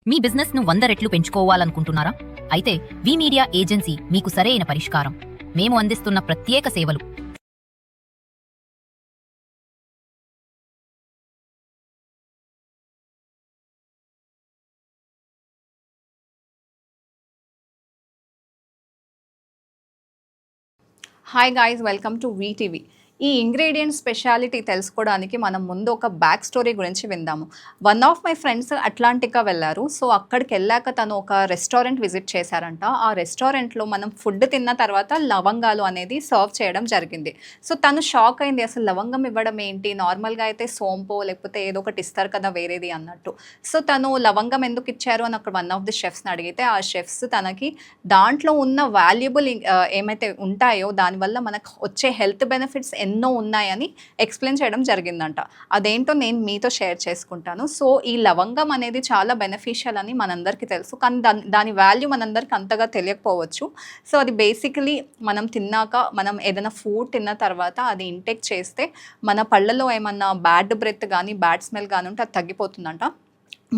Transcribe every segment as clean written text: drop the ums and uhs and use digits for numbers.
మీ business ను 100 రెట్లు పెంచుకోవాలనుకుంటున్నారా? అయితే వి మీడియా ఏజెన్సీ మీకు సరైన పరిష్కారం. మేము అందిస్తున్న ప్రత్యేక సేవలు. Hi guys, welcome to VTV. ఈ ఇంగ్రీడియంట్ స్పెషాలిటీ తెలుసుకోవడానికి మనం ముందు ఒక బ్యాక్ స్టోరీ గురించి విందాము. వన్ ఆఫ్ మై ఫ్రెండ్స్ అట్లాంటికా వెళ్ళారు. సో అక్కడికి వెళ్ళాక తను ఒక రెస్టారెంట్ విజిట్ చేశారంట. ఆ రెస్టారెంట్లో మనం ఫుడ్ తిన్న తర్వాత లవంగాలు అనేది సర్వ్ చేయడం జరిగింది. సో తను షాక్ అయింది, అసలు లవంగం ఇవ్వడం ఏంటి, నార్మల్గా అయితే సోంపో లేకపోతే ఏదో ఒకటి ఇస్తారు కదా వేరేది అన్నట్టు. సో తను లవంగం ఎందుకు ఇచ్చారు అని అక్కడ వన్ ఆఫ్ ది షెఫ్స్ని అడిగితే ఆ షెఫ్స్ తనకి దాంట్లో ఉన్న వాల్యుబుల్ ఏమైతే ఉంటాయో దానివల్ల మనకు వచ్చే హెల్త్ బెనిఫిట్స్ ఎన్నో ఉన్నాయని ఎక్స్ప్లెయిన్ చేయడం జరిగిందంట. అదేంటో నేను మీతో షేర్ చేసుకుంటాను. సో ఈ లవంగం అనేది చాలా బెనిఫిషియల్ అని మనందరికీ తెలుసు, కానీ దాని వాల్యూ మనందరికి అంతగా తెలియకపోవచ్చు. సో అది బేసికలీ మనం తిన్నాక, మనం ఏదైనా ఫుడ్ తిన్న తర్వాత అది ఇంటేక్ చేస్తే మన పళ్ళలో ఏమన్నా బ్యాడ్ బ్రెత్ కానీ బ్యాడ్ స్మెల్ కానీ ఉంటే అది తగ్గిపోతుందంట.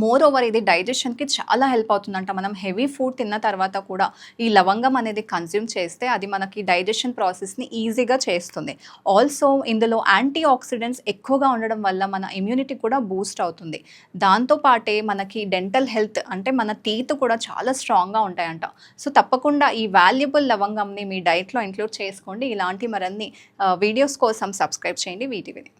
మోర్ ఓవర్ ఇది డైజెషన్కి చాలా హెల్ప్ అవుతుందంట. మనం హెవీ ఫుడ్ తిన్న తర్వాత కూడా ఈ లవంగం అనేది కన్జ్యూమ్ చేస్తే అది మనకి డైజెషన్ ప్రాసెస్ని ఈజీగా చేస్తుంది. ఆల్సో ఇందులో యాంటీ ఆక్సిడెంట్స్ ఎక్కువగా ఉండడం వల్ల మన ఇమ్యూనిటీ కూడా బూస్ట్ అవుతుంది. దాంతోపాటే మనకి డెంటల్ హెల్త్ అంటే మన టీత్ కూడా చాలా స్ట్రాంగ్గా ఉంటాయంట. సో తప్పకుండా ఈ వాల్యుబుల్ లవంగంని మీ డైట్లో ఇంక్లూడ్ చేసుకోండి. ఇలాంటి మరిన్ని వీడియోస్ కోసం సబ్స్క్రైబ్ చేయండి వీటీవీని.